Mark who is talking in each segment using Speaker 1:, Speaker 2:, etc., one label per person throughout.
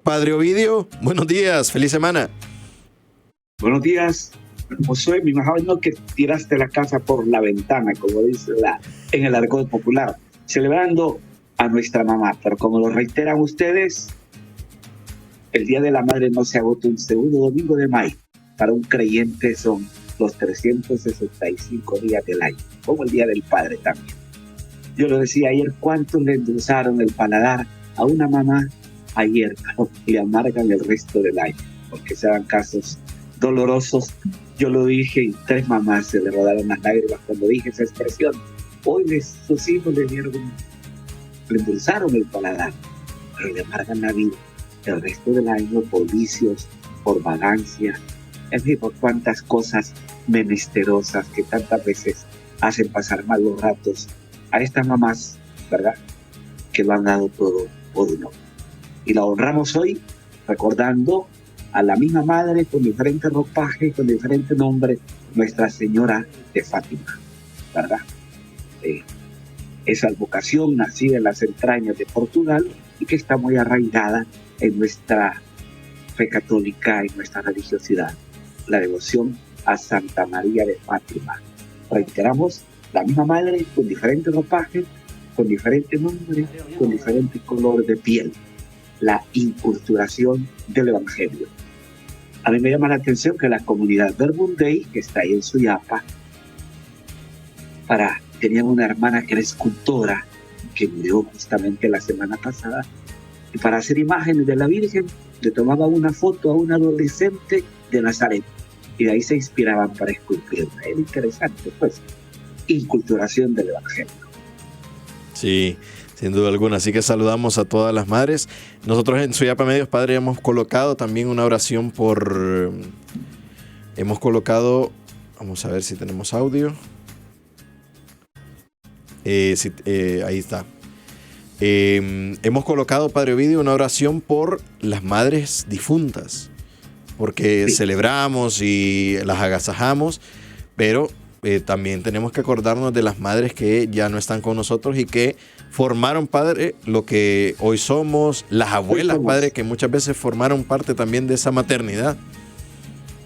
Speaker 1: Padre Ovidio, buenos días, feliz semana.
Speaker 2: Buenos días, Josué. Me imagino que tiraste la casa por la ventana, como dice en el argot popular, celebrando a nuestra mamá. Pero como lo reiteran ustedes, el Día de la Madre no se agota un segundo domingo de mayo. Para un creyente son los 365 días del año, como el Día del Padre también. Yo lo decía ayer, ¿cuántos le endulzaron el paladar a una mamá ayer y le amargan el resto del año? Porque se dan casos dolorosos. Yo lo dije y 3 mamás se le rodaron las lágrimas cuando dije esa expresión. Hoy sus hijos le endulzaron el paladar, pero le amargan la vida el resto del año por vicios, por vagancia, en fin, por cuantas cosas menesterosas que tantas veces hacen pasar malos ratos a estas mamás, ¿verdad?, que lo han dado todo por uno. Y la honramos hoy recordando a la misma madre con diferente ropaje, con diferente nombre, Nuestra Señora de Fátima, ¿verdad? Esa advocación nacida en las entrañas de Portugal y que está muy arraigada en nuestra fe católica, en nuestra religiosidad, la devoción a Santa María de Fátima. Reiteramos, la misma madre con diferente ropaje, con diferente nombre, con diferente color de piel, la inculturación del Evangelio. A mí me llama la atención que la comunidad Verbum Dei, que está ahí en Suyapa, tenían una hermana que era escultora, que murió justamente la semana pasada, y para hacer imágenes de la Virgen, le tomaba una foto a un adolescente de Nazaret, y de ahí se inspiraban para esculpirla. Era interesante, pues, inculturación del Evangelio.
Speaker 1: Sí, sin duda alguna. Así que saludamos a todas las madres. Nosotros en Suyapa Medios, Padre, hemos colocado también una oración Hemos colocado... Vamos a ver si tenemos audio. Ahí está. Hemos colocado, Padre Ovidio, una oración por las madres difuntas, porque sí, celebramos y las agasajamos, pero también tenemos que acordarnos de las madres que ya no están con nosotros y que formaron, Padre, lo que hoy somos, las abuelas, Padre, que muchas veces formaron parte también de esa maternidad.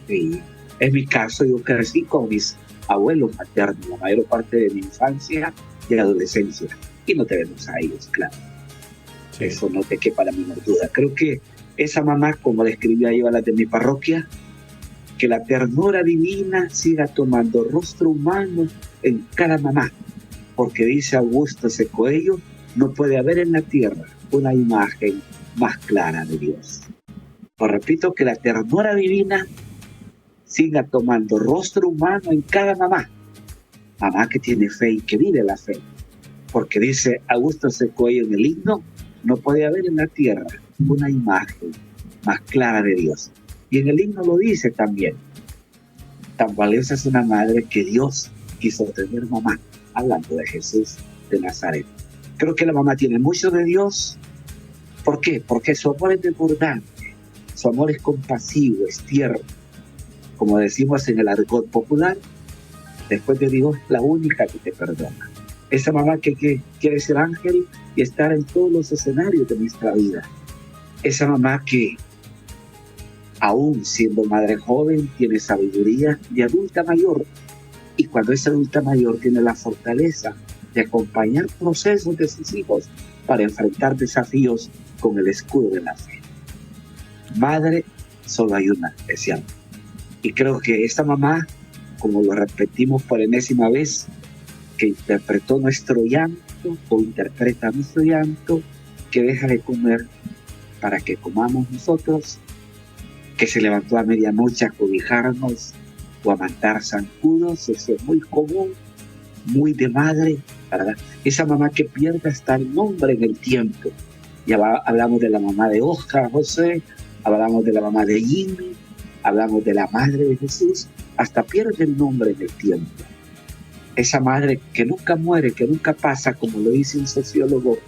Speaker 2: Sí, en mi caso yo crecí con mis abuelos maternos la mayor parte de mi infancia y adolescencia, y no tenemos a ellos, claro. Sí. Eso no te quepa la menor duda. Creo que esa mamá, como la escribía yo a la de mi parroquia, que la ternura divina siga tomando rostro humano en cada mamá, porque dice Augusto C. Coello, no puede haber en la tierra una imagen más clara de Dios. Pues repito, que la ternura divina siga tomando rostro humano en cada mamá que tiene fe y que vive la fe, porque dice Augusto C. Coello en el himno, no puede haber en la tierra una imagen más clara de Dios. Y en el himno lo dice también, tan valiosa es una madre que Dios quiso tener mamá, hablando de Jesús de Nazaret. Creo que la mamá tiene mucho de Dios. ¿Por qué? Porque su amor es desbordante, su amor es compasivo, es tierno. Como decimos en el argot popular, después de Dios, la única que te perdona. Esa mamá que quiere ser ángel y estar en todos los escenarios de nuestra vida. Esa mamá que, aún siendo madre joven, tiene sabiduría de adulta mayor. Y cuando es adulta mayor, tiene la fortaleza de acompañar procesos de sus hijos para enfrentar desafíos con el escudo de la fe. Madre, solo hay una, es cierto. Y creo que esta mamá, como lo repetimos por enésima vez, que interpretó nuestro llanto o interpreta nuestro llanto, que deja de comer para que comamos nosotros, que se levantó a medianoche a cobijarnos o a matar zancudos, eso es muy común, muy de madre, ¿verdad? Esa mamá que pierde hasta el nombre en el tiempo. Ya hablamos de la mamá de Oscar, José, hablamos de la mamá de Jimmy, hablamos de la madre de Jesús, hasta pierde el nombre en el tiempo. Esa madre que nunca muere, que nunca pasa, como lo dice un sociólogo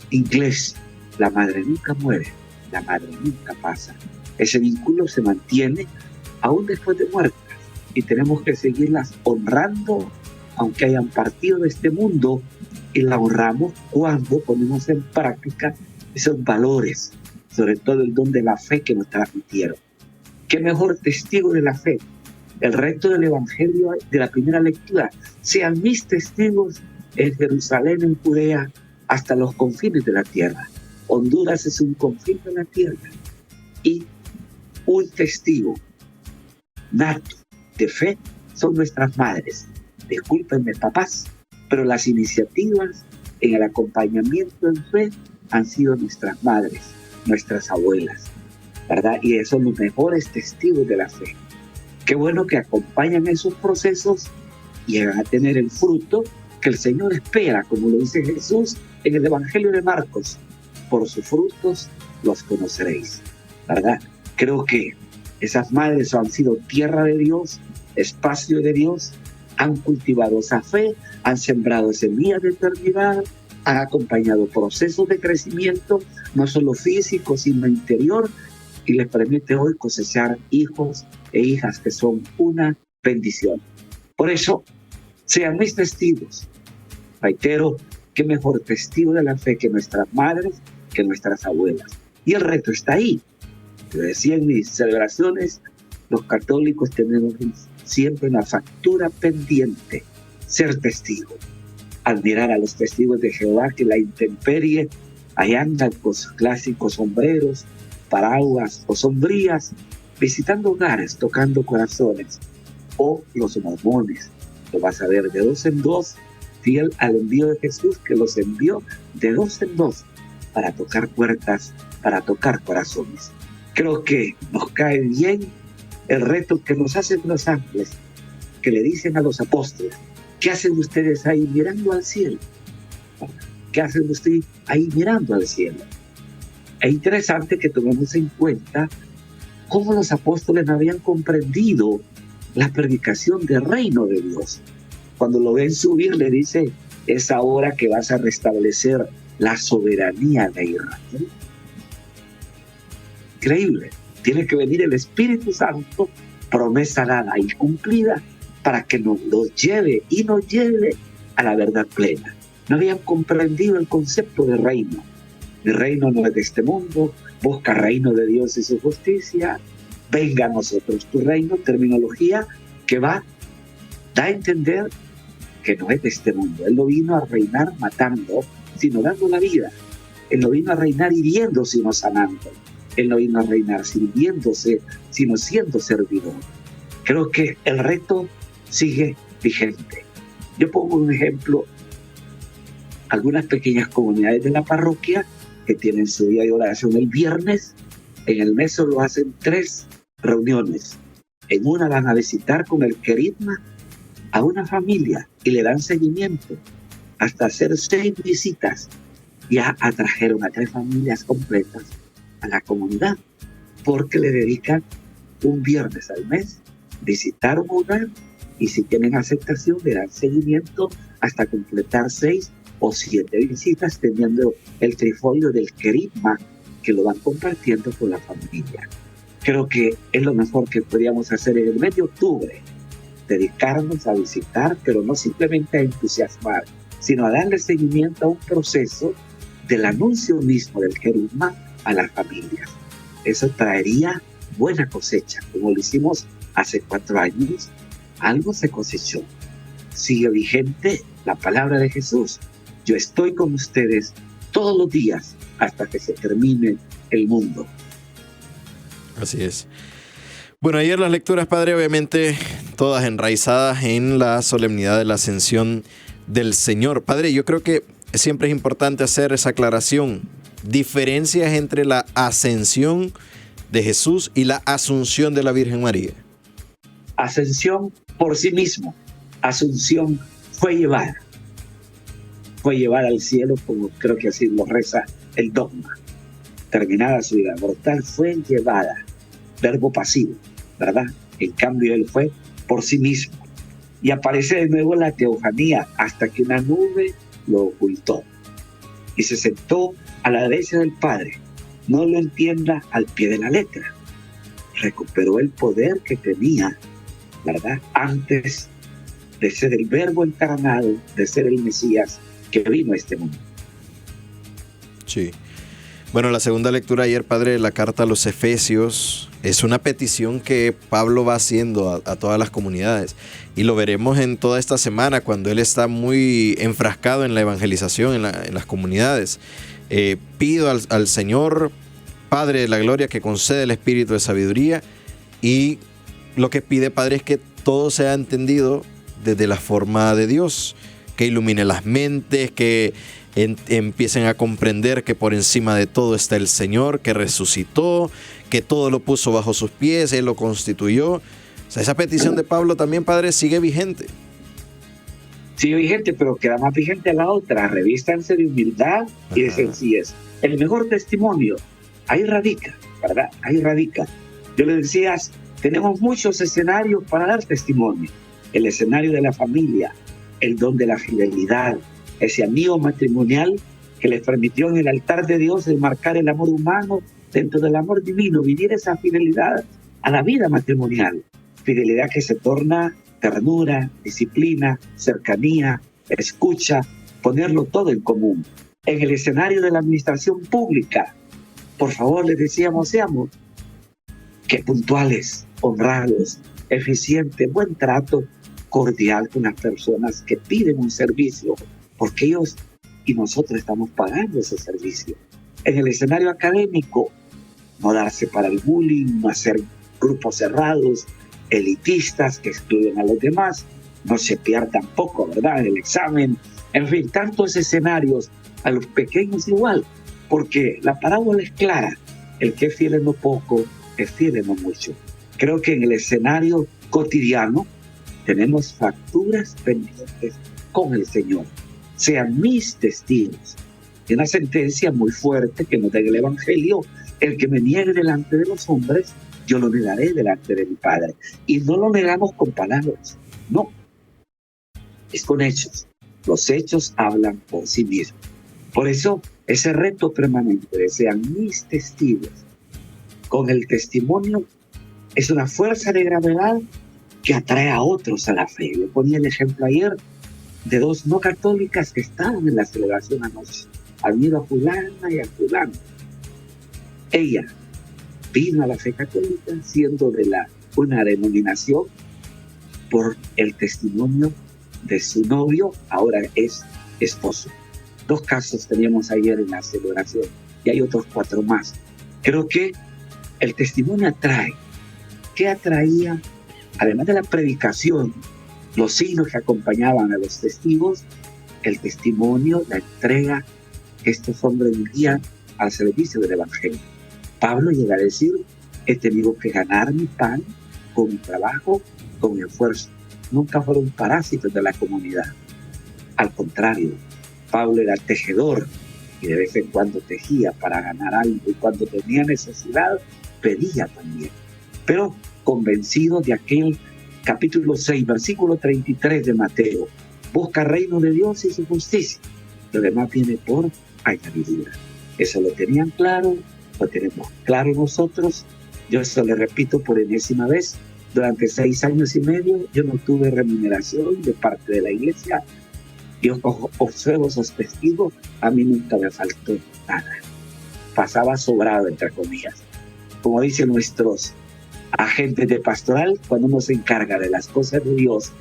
Speaker 2: inglés, la madre nunca muere, la madre nunca pasa. Ese vínculo se mantiene aún después de muertas y tenemos que seguirlas honrando, aunque hayan partido de este mundo, y la honramos cuando ponemos en práctica esos valores sobre todo el don de la fe que nos transmitieron. ¿Qué mejor testigo de la fe? El resto del Evangelio de la primera lectura: sean mis testigos en Jerusalén, en Judea, hasta los confines de la tierra. Honduras es un confín de la tierra. Y un testigo nato de fe son nuestras madres. Discúlpenme, papás, pero las iniciativas en el acompañamiento en fe han sido nuestras madres, nuestras abuelas, ¿verdad? Y esos son los mejores testigos de la fe. Qué bueno que acompañan esos procesos y llegan a tener el fruto que el Señor espera, como lo dice Jesús en el Evangelio de Marcos: por sus frutos los conoceréis, ¿verdad? Creo que esas madres han sido tierra de Dios, espacio de Dios, han cultivado esa fe, han sembrado semillas de eternidad, han acompañado procesos de crecimiento, no solo físico, sino interior, y les permite hoy cosechar hijos e hijas que son una bendición. Por eso, sean mis testigos. Reitero, qué mejor testigo de la fe que nuestras madres, que nuestras abuelas. Y el reto está ahí. Yo decía en mis celebraciones, los católicos tenemos siempre una factura pendiente: ser testigo. Admirar a los testigos de Jehová que la intemperie, ahí andan con sus clásicos sombreros, paraguas o sombrías, visitando hogares, tocando corazones. O los mormones, lo vas a ver de 2 en 2, fiel al envío de Jesús, que los envió de 2 en 2 para tocar puertas, para tocar corazones. Creo que nos cae bien el reto que nos hacen los ángeles, que le dicen a los apóstoles: ¿qué hacen ustedes ahí mirando al cielo? ¿Qué hacen ustedes ahí mirando al cielo? Es interesante que tomemos en cuenta cómo los apóstoles no habían comprendido la predicación del reino de Dios. Cuando lo ven subir, le dice: es ahora que vas a restablecer la soberanía de Israel. Increíble. Tiene que venir el Espíritu Santo, promesa dada y cumplida, para que nos lleve y nos lleve a la verdad plena. No habían comprendido el concepto de reino. Mi reino no es de este mundo, busca reino de Dios y su justicia, venga a nosotros tu reino, terminología que da a entender que no es de este mundo. Él no vino a reinar matando, sino dando la vida. Él no vino a reinar hiriendo, sino sanando. Él no vino a reinar sirviéndose, sino siendo servidor. Creo que el reto sigue vigente. Yo pongo un ejemplo: algunas pequeñas comunidades de la parroquia que tienen su día de oración el viernes, en el mes solo hacen 3 reuniones. En una van a visitar con el querigma a una familia y le dan seguimiento hasta hacer 6 visitas. Ya atrajeron a 3 familias completas a la comunidad, porque le dedican un viernes al mes visitar un hogar, y si tienen aceptación le dan seguimiento hasta completar 6 o 7 visitas, teniendo el trifolio del querigma que lo van compartiendo con la familia. Creo que es lo mejor que podríamos hacer en el mes de octubre: dedicarnos a visitar, pero no simplemente a entusiasmar, sino a darle seguimiento a un proceso del anuncio mismo del querigma a las familias. Eso traería buena cosecha, como lo hicimos hace 4 años. Algo se cosechó. Sigue vigente la palabra de Jesús: yo estoy con ustedes todos los días hasta que se termine el mundo.
Speaker 1: Así es. Bueno, ayer las lecturas, padre, obviamente todas enraizadas en la solemnidad de la ascensión del Señor. Padre, yo creo que siempre es importante hacer esa aclaración. Diferencias entre la ascensión de Jesús y la asunción de la Virgen María.
Speaker 2: Ascensión por sí mismo. Asunción fue llevada al cielo, como creo que así lo reza el dogma. Terminada su vida mortal, fue llevada. Verbo pasivo, ¿verdad? En cambio, él fue por sí mismo. Y aparece de nuevo la teofanía, hasta que una nube lo ocultó. Y se sentó a la derecha del Padre. No lo entienda al pie de la letra. Recuperó el poder que tenía, ¿verdad? Antes de ser el Verbo encarnado, de ser el Mesías que vino a este mundo.
Speaker 1: Sí. Bueno, la segunda lectura ayer, padre, de la carta a los Efesios, es una petición que Pablo va haciendo a todas las comunidades. Y lo veremos en toda esta semana cuando él está muy enfrascado en la evangelización en las comunidades. Pido al Señor, Padre de la Gloria, que concede el espíritu de sabiduría, y lo que pide, Padre, es que todo sea entendido desde la forma de Dios, que ilumine las mentes, que empiecen a comprender que por encima de todo está el Señor, que resucitó, que todo lo puso bajo sus pies, Él lo constituyó. O sea, esa petición de Pablo también, Padre, sigue vigente.
Speaker 2: Sigue vigente, pero queda más vigente la otra. Revístanse de humildad y de sencillez. El mejor testimonio, ahí radica, ¿verdad? Ahí radica. Yo le decía, tenemos muchos escenarios para dar testimonio. El escenario de la familia, el don de la fidelidad, ese anillo matrimonial que les permitió en el altar de Dios enmarcar el amor humano dentro del amor divino, vivir esa fidelidad a la vida matrimonial. Fidelidad que se torna ternura, disciplina, cercanía, escucha, ponerlo todo en común. En el escenario de la administración pública, por favor, les decíamos, seamos que puntuales, honrados, eficientes, buen trato, cordial con las personas que piden un servicio, porque ellos y nosotros estamos pagando ese servicio. En el escenario académico, no darse para el bullying, no hacer grupos cerrados, elitistas que excluyen a los demás, no chepear tampoco, ¿verdad?, en el examen. En fin, tantos escenarios, a los pequeños igual, porque la parábola es clara: el que es fiel en lo poco, es fiel en lo mucho. Creo que en el escenario cotidiano tenemos facturas pendientes con el Señor. Sean mis testigos. Y una sentencia muy fuerte que nos da el Evangelio: el que me niegue delante de los hombres, yo lo negaré delante de mi Padre. Y no lo negamos con palabras, no, es con hechos. Los hechos hablan por sí mismos. Por eso, ese reto permanente de sean mis testigos, con el testimonio, es una fuerza de gravedad que atrae a otros a la fe. Le ponía el ejemplo ayer de dos no católicas que estaban en la celebración anoche. Admiro a fulana y a fulano. Ella vino a la fe católica siendo de una denominación por el testimonio de su novio, ahora es esposo. 2 casos teníamos ayer en la celebración y hay otros 4 más. Creo que el testimonio atrae. ¿Qué atraía? Además de la predicación, los signos que acompañaban a los testigos, el testimonio, la entrega que estos hombres vivían al servicio del Evangelio. Pablo llega a decir: he tenido que ganar mi pan con mi trabajo, con mi esfuerzo. Nunca fueron parásitos de la comunidad. Al contrario, Pablo era tejedor y de vez en cuando tejía para ganar algo, y cuando tenía necesidad pedía también. Pero convencido de aquel capítulo 6, versículo 33 de Mateo: busca el reino de Dios y su justicia, lo demás viene por añadidura. Eso lo tenían claro, lo tenemos claro nosotros. Yo eso le repito por enésima vez: durante 6 años y medio yo no tuve remuneración de parte de la iglesia. Yo observo esos testigos, a mí nunca me faltó nada. Pasaba sobrado, entre comillas. Como dicen nuestros agentes de pastoral, cuando uno se encarga de las cosas de Dios,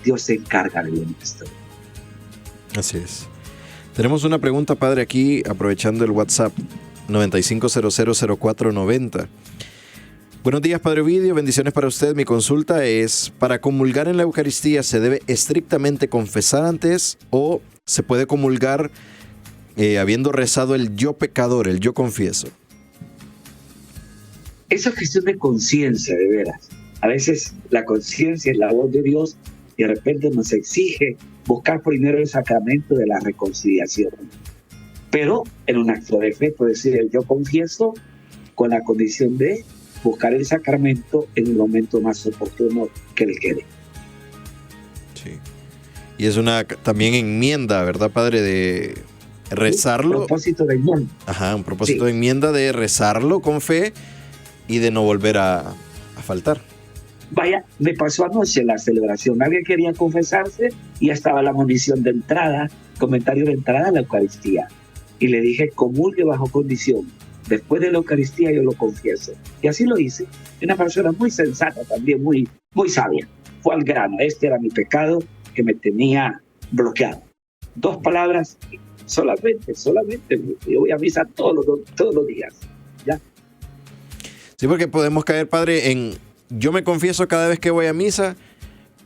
Speaker 2: Dios se encarga de lo nuestro.
Speaker 1: Así es. Tenemos una pregunta, padre, aquí, aprovechando el WhatsApp 95000490. Buenos días, Padre Ovidio, bendiciones para usted. Mi consulta es: ¿para comulgar en la Eucaristía se debe estrictamente confesar antes o se puede comulgar habiendo rezado el yo pecador, el yo confieso?
Speaker 2: Esa es cuestión de conciencia, de veras. A veces la conciencia es la voz de Dios y de repente nos exige buscar primero el sacramento de la reconciliación. Pero en un acto de fe puede decir el yo confieso con la condición de buscar el sacramento en el momento más oportuno que le quede.
Speaker 1: Sí. Y es una también enmienda, ¿verdad, padre? De rezarlo.
Speaker 2: Un propósito de enmienda.
Speaker 1: Ajá, un propósito de enmienda de rezarlo con fe y de no volver a faltar.
Speaker 2: Vaya, me pasó anoche en la celebración. Alguien quería confesarse y ya estaba la munición de entrada, comentario de entrada a la Eucaristía. Y le dije: comulgue bajo condición, después de la Eucaristía yo lo confieso. Y así lo hice. Una persona muy sensata también, muy, muy sabia. Fue al grano. Este era mi pecado que me tenía bloqueado. 2 palabras, solamente. Yo voy a misa todos los días. ¿Ya?
Speaker 1: Sí, porque podemos caer, padre, en yo me confieso cada vez que voy a misa,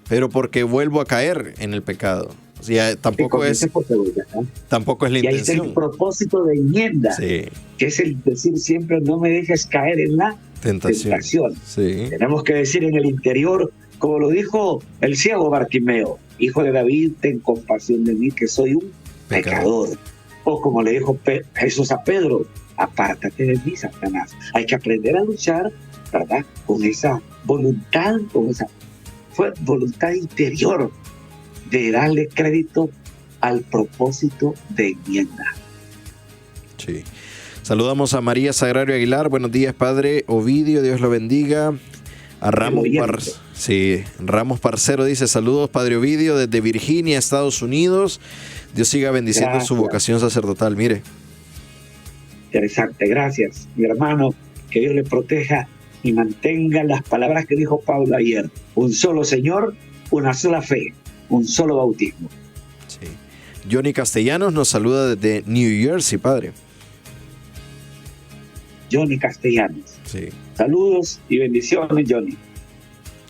Speaker 1: pero porque vuelvo a caer en el pecado. O sea, tampoco es la
Speaker 2: y ahí está
Speaker 1: intención.
Speaker 2: el propósito de enmienda,
Speaker 1: Sí.
Speaker 2: que es el decir siempre: no me dejes caer en la tentación.
Speaker 1: Sí.
Speaker 2: Tenemos que decir en el interior, como lo dijo el ciego Bartimeo: hijo de David, ten compasión de mí, que soy un pecador. O como le dijo Jesús a Pedro: apártate de mí, Satanás. Hay que aprender a luchar, ¿verdad?, con esa voluntad, fue voluntad interior de darle crédito al propósito de enmienda.
Speaker 1: Sí. Saludamos a María Sagrario Aguilar. Buenos días, padre Ovidio, Dios lo bendiga. A Ramos Parcero dice: saludos, padre Ovidio, desde Virginia, Estados Unidos. Dios siga bendiciendo su vocación sacerdotal. Mire.
Speaker 2: Interesante, gracias, mi hermano. Que Dios le proteja y mantenga las palabras que dijo Pablo ayer: un solo Señor, una sola fe, un solo bautismo.
Speaker 1: Sí. Johnny Castellanos nos saluda desde New Jersey, padre.
Speaker 2: Johnny Castellanos.
Speaker 1: Sí.
Speaker 2: Saludos y bendiciones, Johnny.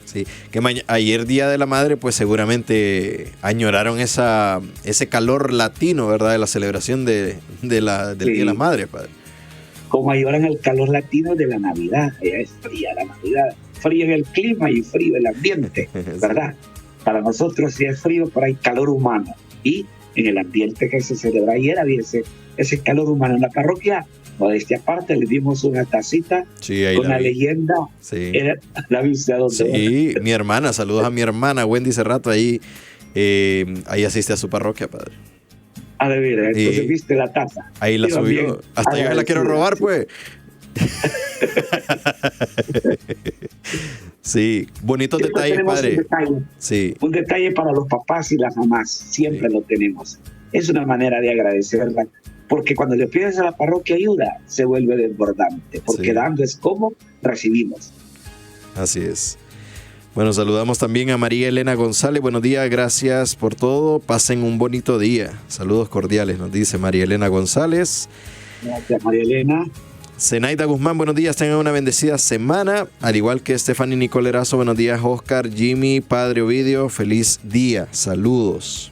Speaker 1: Sí, que ayer Día de la Madre, pues seguramente añoraron ese calor latino, ¿verdad? De la celebración del Día de la Madre, padre.
Speaker 2: Como añoran el calor latino de la Navidad. Allá es fría la Navidad, frío en el clima y frío en el ambiente, ¿verdad? Sí. Para nosotros sí es frío, pero hay calor humano. Y en el ambiente que se celebra ayer había ese calor humano. En la parroquia, modestia aparte, le dimos una tacita con la leyenda.
Speaker 1: Sí.
Speaker 2: Era la vista donde.
Speaker 1: Sí, mi hermana, saludos a mi hermana Wendy Cerrato, ahí asiste a su parroquia, padre.
Speaker 2: A ver, entonces viste la taza.
Speaker 1: Ahí la subió. Bien. Hasta yo me la quiero robar, pues. Sí, bonitos detalles, padre.
Speaker 2: Un detalle para los papás y las mamás, siempre lo tenemos. Es una manera de agradecerla, porque cuando le pides a la parroquia ayuda, se vuelve desbordante, porque dando es como recibimos.
Speaker 1: Así es. Bueno, saludamos también a María Elena González. Buenos días, gracias por todo. Pasen un bonito día. Saludos cordiales, nos dice María Elena González.
Speaker 2: Gracias, María Elena.
Speaker 1: Zenaida Guzmán, buenos días, tengan una bendecida semana. Al igual que Stephanie Nicolerazo, buenos días, Oscar, Jimmy, padre Ovidio, feliz día. Saludos.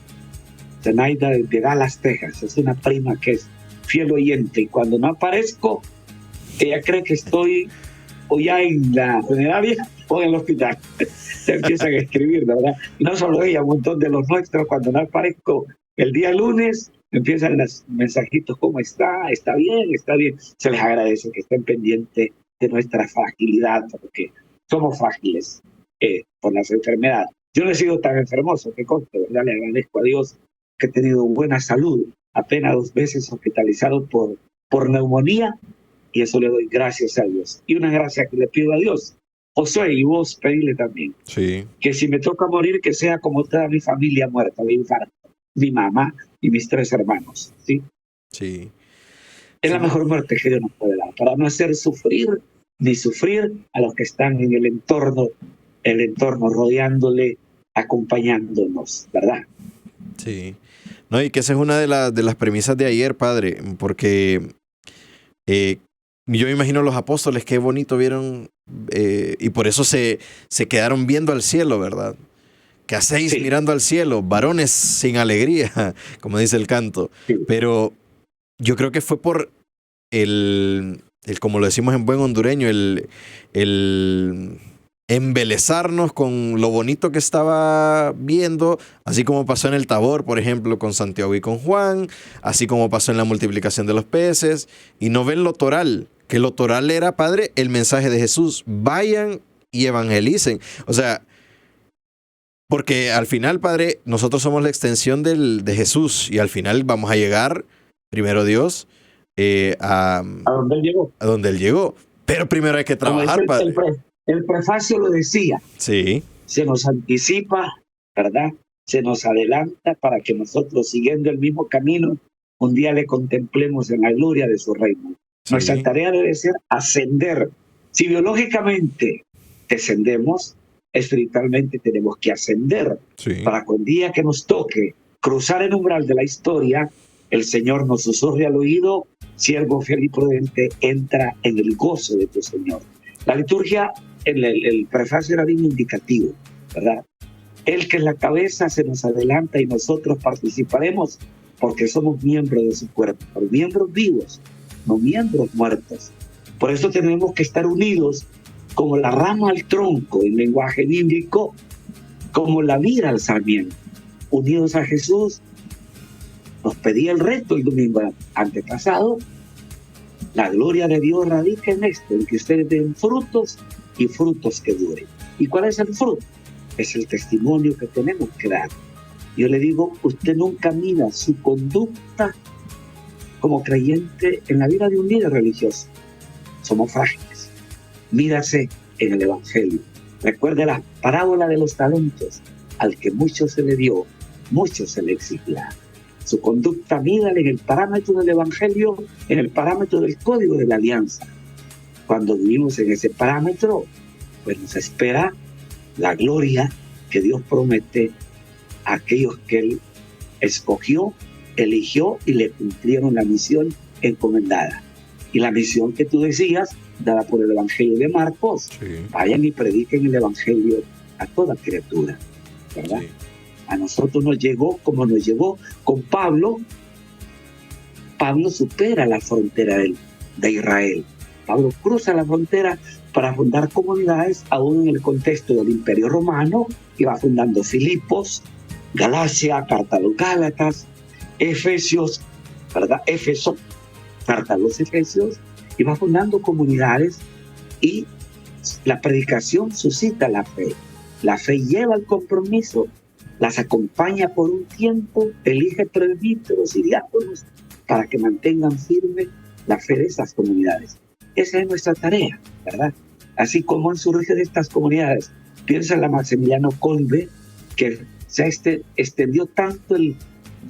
Speaker 2: Zenaida de Dallas, Texas, es una prima que es fiel oyente, y cuando no aparezco, ella cree que estoy o ya en la funeraria o en el hospital. Se empiezan a escribir, ¿verdad? Y no solo ella, un montón de los nuestros, cuando no aparezco el día lunes, empiezan los mensajitos: ¿cómo está? ¿Está bien? ¿Está bien? Se les agradece que estén pendientes de nuestra fragilidad, porque somos frágiles por las enfermedades. Yo no he sido tan enfermoso, que conste, ¿verdad? Le agradezco a Dios que he tenido buena salud, apenas 2 veces hospitalizado por neumonía, y eso le doy gracias a Dios. Y una gracia que le pido a Dios: Josué, y vos pedile también, que si me toca morir, que sea como toda mi familia muerta de infarto, mi mamá y mis 3 hermanos, ¿sí?
Speaker 1: Sí.
Speaker 2: Es la mejor muerte que Dios nos puede dar, para no hacer sufrir a los que están en el entorno rodeándole, acompañándonos, ¿verdad?
Speaker 1: Sí. No, y que esa es una de las premisas de ayer, padre, porque yo me imagino los apóstoles qué bonito vieron, y por eso se quedaron viendo al cielo, ¿verdad? ¿Qué hacéis mirando al cielo? Varones sin alegría, como dice el canto. Sí. Pero yo creo que fue por el como lo decimos en buen hondureño, el embelezarnos con lo bonito que estaba viendo, así como pasó en el Tabor, por ejemplo, con Santiago y con Juan, así como pasó en la multiplicación de los peces, y no ven lo toral, que lo toral era, padre, el mensaje de Jesús: vayan y evangelicen. O sea, porque al final, padre, nosotros somos la extensión de Jesús, y al final vamos a llegar, primero Dios, a
Speaker 2: donde él llegó.
Speaker 1: A donde él llegó. Pero primero hay que trabajar, padre.
Speaker 2: El prefacio lo decía.
Speaker 1: Sí.
Speaker 2: Se nos anticipa, ¿verdad? Se nos adelanta para que nosotros, siguiendo el mismo camino, un día le contemplemos en la gloria de su reino.
Speaker 1: Sí.
Speaker 2: Nuestra tarea debe ser ascender. Si biológicamente descendemos, espiritualmente tenemos que ascender.
Speaker 1: Sí.
Speaker 2: Para que un día que nos toque cruzar el umbral de la historia, el Señor nos susurre al oído: siervo fiel y prudente, entra en el gozo de tu Señor. La liturgia, el prefacio era bien indicativo, ¿verdad? Él, que es la cabeza, se nos adelanta y nosotros participaremos porque somos miembros de su cuerpo, pero miembros vivos, no miembros muertos. Por eso tenemos que estar unidos como la rama al tronco, en lenguaje bíblico, como la vid al sarmiento, unidos a Jesús. Nos pedía el reto el domingo antepasado. La gloria de Dios radica en esto, en que ustedes den frutos y frutos que duren. ¿Y cuál es el fruto? Es el testimonio que tenemos que dar. Yo le digo, usted nunca mira su conducta como creyente en la vida de un líder religioso. Somos frágiles. Mírase en el Evangelio. Recuerde la parábola de los talentos. Al que mucho se le dio, mucho se le exigirá. Su conducta, mírale en el parámetro del Evangelio, en el parámetro del Código de la Alianza. Cuando vivimos en ese parámetro, pues nos espera la gloria que Dios promete a aquellos que Él escogió, eligió y le cumplieron la misión encomendada. Y la misión que tú decías, dada por el Evangelio de Marcos,
Speaker 1: Sí.
Speaker 2: vayan y prediquen el Evangelio a toda criatura, ¿verdad?
Speaker 1: Sí.
Speaker 2: A nosotros nos llegó como nos llegó con Pablo. Pablo supera la frontera de Israel. Pablo cruza la frontera para fundar comunidades aún en el contexto del Imperio Romano, y va fundando Filipos, Galacia, carta a los Gálatas, Efesios, ¿verdad? Éfeso, carta a los Efesios, y va fundando comunidades, y la predicación suscita la fe. La fe lleva al compromiso, las acompaña por un tiempo, elige presbíteros y diáconos para que mantengan firme la fe de estas comunidades. Esa es nuestra tarea, ¿verdad? Así como han surgido estas comunidades. Piensa en la Maximiliano Kolbe, que se extendió tanto el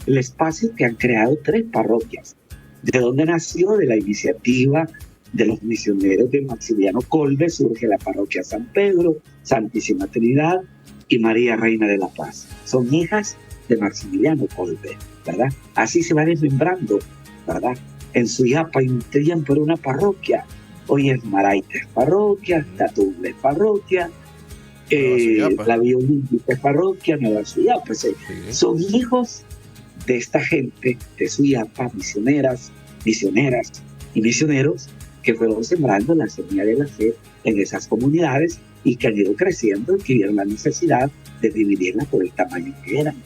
Speaker 2: espacio que han creado 3 parroquias. ¿De dónde nació? De la iniciativa de los misioneros de Maximiliano Kolbe surge la parroquia San Pedro, Santísima Trinidad y María Reina de la Paz. Son hijas de Maximiliano Kolbe, ¿verdad? Así se va desmembrando, ¿verdad? En Suyapa hay un tiempo era una parroquia, hoy es Maraita es parroquia, Tatumbe es parroquia, la Villa Olímpica es parroquia, Nueva Suyapa. Sí. Son hijos de esta gente de Suyapa, misioneras y misioneros que fueron sembrando la semilla de la fe en esas comunidades y que han ido creciendo y que vieron la necesidad de dividirla por el tamaño que eran.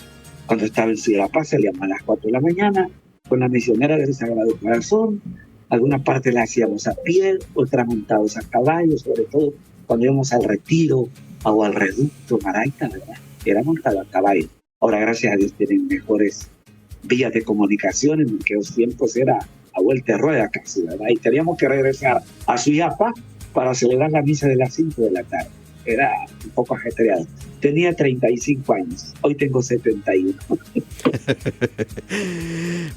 Speaker 2: Cuando estaba en Suyapa salíamos a las 4 de la mañana con la misionera del Sagrado Corazón. Alguna parte la hacíamos a pie, otra montados a caballo, sobre todo cuando íbamos al retiro o al reducto Maraita, ¿verdad? Era montado a caballo. Ahora, gracias a Dios, tienen mejores vías de comunicación. En aquellos tiempos era a vuelta de rueda casi, ¿verdad? Y teníamos que regresar a Suyapa para celebrar la misa de las 5 de la tarde. Era un poco ajetreado. Tenía 35 años, hoy tengo 71.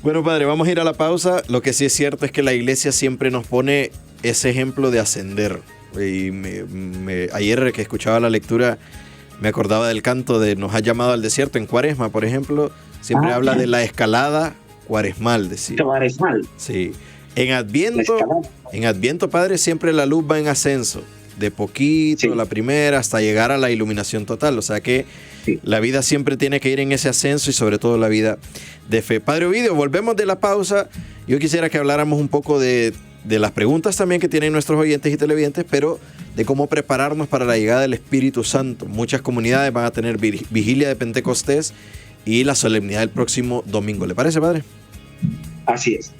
Speaker 1: Bueno, padre, vamos a ir a la pausa. Lo que sí es cierto es que la iglesia siempre nos pone ese ejemplo de ascender. Y ayer que escuchaba la lectura me acordaba del canto de Nos ha llamado al desierto en Cuaresma, por ejemplo. Siempre habla de la escalada cuaresmal, decía.
Speaker 2: Cuaresmal.
Speaker 1: Sí. En Adviento, padre, siempre la luz va en ascenso. De poquito, sí, la primera, hasta llegar a la iluminación total. O sea que sí, la vida siempre tiene que ir en ese ascenso y sobre todo la vida de fe. Padre Ovidio, volvemos de la pausa. Yo quisiera que habláramos un poco de las preguntas también que tienen nuestros oyentes y televidentes, pero de cómo prepararnos para la llegada del Espíritu Santo. Muchas comunidades van a tener vigilia de Pentecostés y la solemnidad del próximo domingo. ¿Le parece, padre?
Speaker 2: Así es.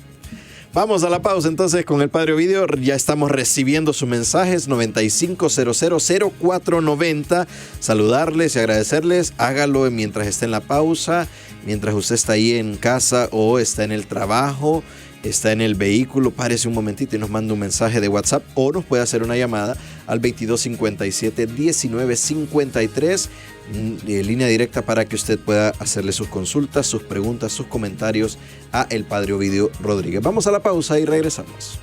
Speaker 1: Vamos a la pausa entonces con el Padre Ovidio. Ya estamos recibiendo sus mensajes 95000490. Saludarles y agradecerles. Hágalo mientras esté en la pausa, mientras usted está ahí en casa o está en el trabajo, está en el vehículo. Párese un momentito y nos manda un mensaje de WhatsApp o nos puede hacer una llamada al 2257-1953, línea directa para que usted pueda hacerle sus consultas, sus preguntas, sus comentarios a el Padre Ovidio Rodríguez. Vamos a la pausa y regresamos.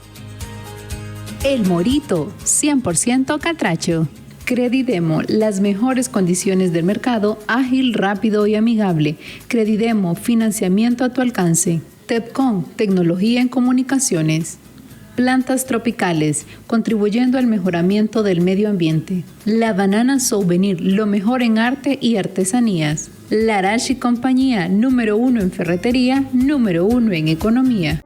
Speaker 3: El Morito, 100% catracho. Credidemo, las mejores condiciones del mercado, ágil, rápido y amigable. Credidemo, financiamiento a tu alcance. Tepcon, tecnología en comunicaciones. Plantas tropicales, contribuyendo al mejoramiento del medio ambiente. La Banana Souvenir, lo mejor en arte y artesanías. Larache y compañía, número 1 en ferretería, número 1 en economía.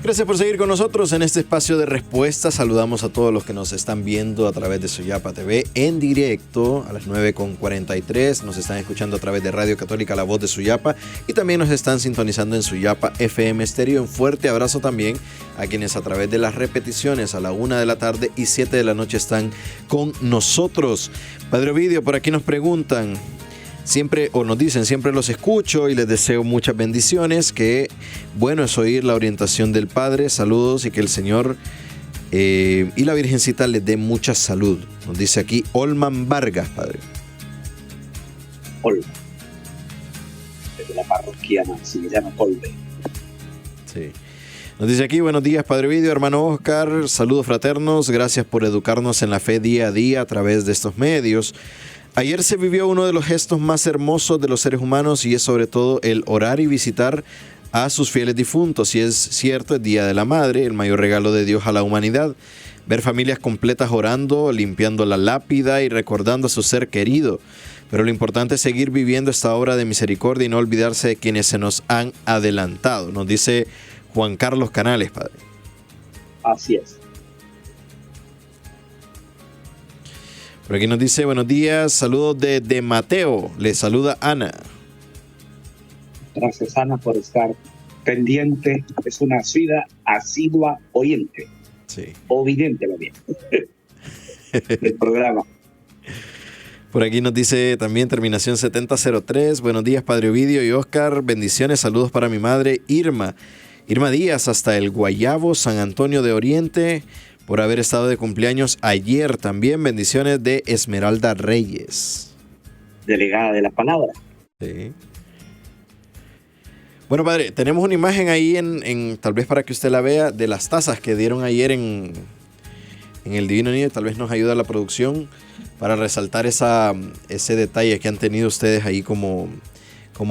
Speaker 1: Gracias por seguir con nosotros en este espacio de respuestas. Saludamos a todos los que nos están viendo a través de Suyapa TV en directo a las 9:43. Nos están escuchando a través de Radio Católica La Voz de Suyapa y también nos están sintonizando en Suyapa FM Estéreo. Un fuerte abrazo también a quienes a través de las repeticiones a la 1 de la tarde y 7 de la noche están con nosotros. Padre Ovidio, por aquí nos preguntan, siempre, o nos dicen, siempre los escucho y les deseo muchas bendiciones, que bueno es oír la orientación del Padre, saludos y que el Señor y la Virgencita les dé mucha salud. Nos dice aquí Olman Vargas, Padre.
Speaker 2: Olman, desde la parroquia Maximiliano Colbe.
Speaker 1: Sí. Nos dice aquí, buenos días Padre Ovidio, hermano Oscar, saludos fraternos, gracias por educarnos en la fe día a día a través de estos medios. Ayer se vivió uno de los gestos más hermosos de los seres humanos y es sobre todo el orar y visitar a sus fieles difuntos. Y es cierto, es Día de la Madre, el mayor regalo de Dios a la humanidad. Ver familias completas orando, limpiando la lápida y recordando a su ser querido. Pero lo importante es seguir viviendo esta obra de misericordia y no olvidarse de quienes se nos han adelantado. Nos dice Juan Carlos Canales, Padre.
Speaker 2: Así es.
Speaker 1: Por aquí nos dice, buenos días, saludos de Mateo, le saluda Ana.
Speaker 2: Gracias, Ana, por estar pendiente. Es una asidua oyente.
Speaker 1: Sí.
Speaker 2: O vidente, lo bien. El programa.
Speaker 1: Por aquí nos dice también terminación 7003, buenos días Padre Ovidio y Oscar, bendiciones, saludos para mi madre Irma Díaz hasta el Guayabo, San Antonio de Oriente, por haber estado de cumpleaños ayer. También bendiciones de Esmeralda Reyes,
Speaker 2: delegada de la palabra.
Speaker 1: Sí. Bueno, Padre, tenemos una imagen ahí en tal vez para que usted la vea, de las tazas que dieron ayer en el Divino Niño. Tal vez nos ayuda la producción para resaltar ese detalle que han tenido ustedes ahí como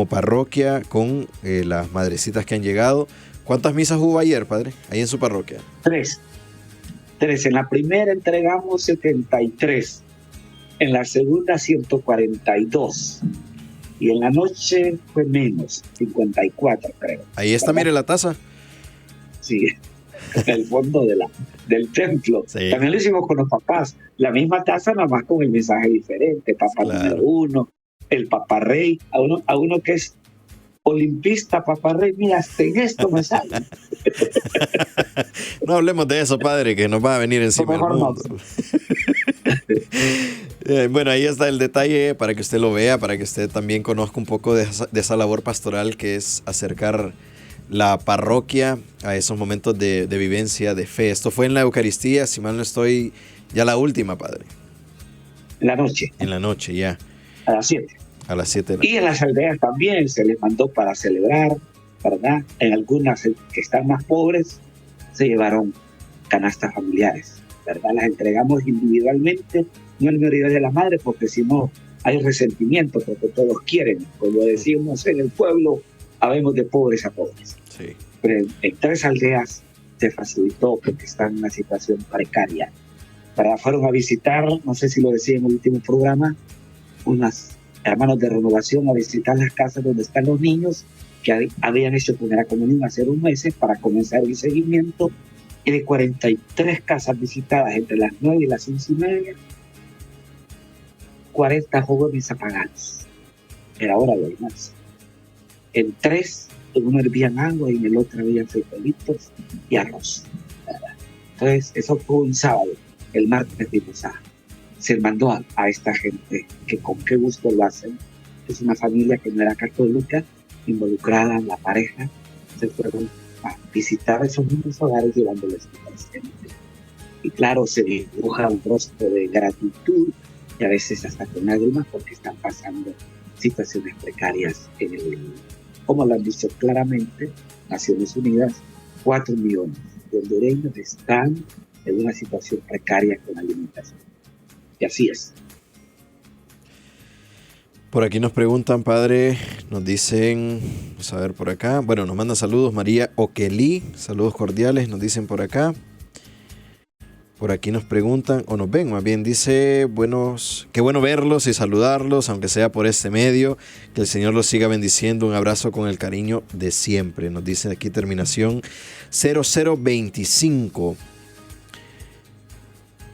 Speaker 1: parroquia con las madrecitas que han llegado. ¿Cuántas misas hubo ayer, Padre, ahí en su parroquia?
Speaker 2: 3. En la primera entregamos 73, en la segunda 142 y en la noche fue menos, 54 creo.
Speaker 1: Ahí está, ¿verdad? Mire la taza.
Speaker 2: Sí, en el fondo del templo. Sí. También lo hicimos con los papás, la misma taza nada más con el mensaje diferente, Papa número 1, el Papa Rey, a uno que es olimpista, Papa Rey, mira, hasta en esto me sale.
Speaker 1: No hablemos de eso, Padre, que nos va a venir encima el mundo. Bueno, ahí está el detalle para que usted lo vea, para que usted también conozca un poco de esa labor pastoral que es acercar la parroquia a esos momentos de vivencia, de fe. Esto fue en la Eucaristía, si mal no estoy, ya la última, Padre.
Speaker 2: En la noche.
Speaker 1: En la noche, ya.
Speaker 2: A las 7.
Speaker 1: A las 7.
Speaker 2: Y en las aldeas también se les mandó para celebrar, ¿verdad? En algunas que están más pobres se llevaron canastas familiares, ¿verdad? Las entregamos individualmente, no en el Día de la Madre, porque si no hay resentimiento, porque todos quieren, como decimos en el pueblo, habemos de pobres a pobres.
Speaker 1: Sí.
Speaker 2: Pero en 3 aldeas se facilitó porque están en una situación precaria. ¿Verdad? Fueron a visitar, no sé si lo decía en el último programa, unas hermanos de Renovación a visitar las casas donde están los niños que habían hecho primera comunión hace 2 meses para comenzar el seguimiento, y de 43 casas visitadas entre las 9 y las 11:30, 40 jóvenes apagados. Era hora de almuerzo. En 3, en uno hervían agua y en el otro habían frijolitos y arroz, ¿verdad? Entonces, eso fue un sábado. El martes vimos se mandó a esta gente, que con qué gusto lo hacen. Es una familia que no era católica, involucrada en la pareja. Se fueron a visitar esos mismos hogares llevándoles presente. Y claro, se dibuja un rostro de gratitud y a veces hasta con lágrimas porque están pasando situaciones precarias como lo han dicho claramente Naciones Unidas, 4 millones de hondureños están en una situación precaria con alimentación. Y así es.
Speaker 1: Por aquí nos preguntan, padre, nos dicen, vamos a ver por acá, bueno, nos manda saludos María Oquelí, saludos cordiales, nos dicen por acá. Por aquí nos preguntan, o nos ven más bien, dice, qué bueno verlos y saludarlos, aunque sea por este medio, que el Señor los siga bendiciendo, un abrazo con el cariño de siempre, nos dice aquí terminación 0025.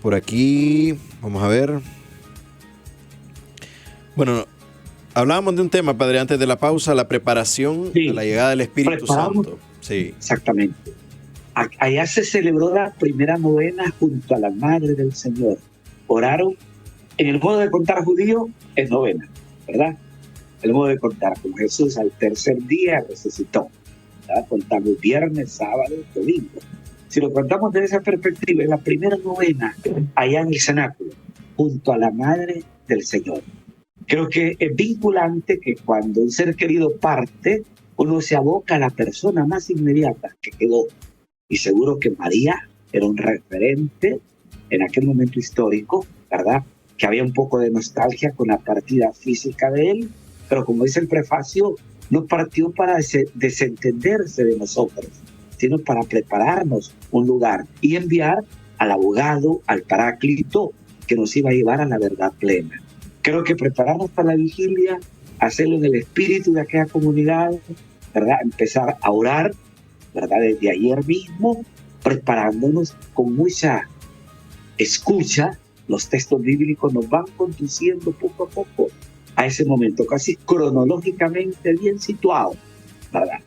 Speaker 1: Por aquí, vamos a ver. Bueno, hablábamos de un tema, padre, antes de la pausa, la preparación de la llegada del Espíritu Santo. Sí.
Speaker 2: Exactamente. Allá se celebró la primera novena junto a la Madre del Señor. Oraron, en el modo de contar judío, es novena, ¿verdad? El modo de contar, como Jesús al tercer día resucitó. ¿Verdad? Contamos viernes, sábado, domingo. Si lo contamos desde esa perspectiva, es la primera novena allá en el cenáculo, junto a la Madre del Señor. Creo que es vinculante que cuando un ser querido parte, uno se aboca a la persona más inmediata que quedó. Y seguro que María era un referente en aquel momento histórico, ¿verdad? Que había un poco de nostalgia con la partida física de él, pero como dice el prefacio, no partió para desentenderse de nosotros, sino para prepararnos un lugar y enviar al abogado, al paráclito, que nos iba a llevar a la verdad plena. Creo que prepararnos para la vigilia, hacerlo en el espíritu de aquella comunidad, ¿verdad? Empezar a orar, ¿verdad? Desde ayer mismo, preparándonos con mucha escucha. Los textos bíblicos nos van conduciendo poco a poco a ese momento, casi cronológicamente bien situado, ¿verdad?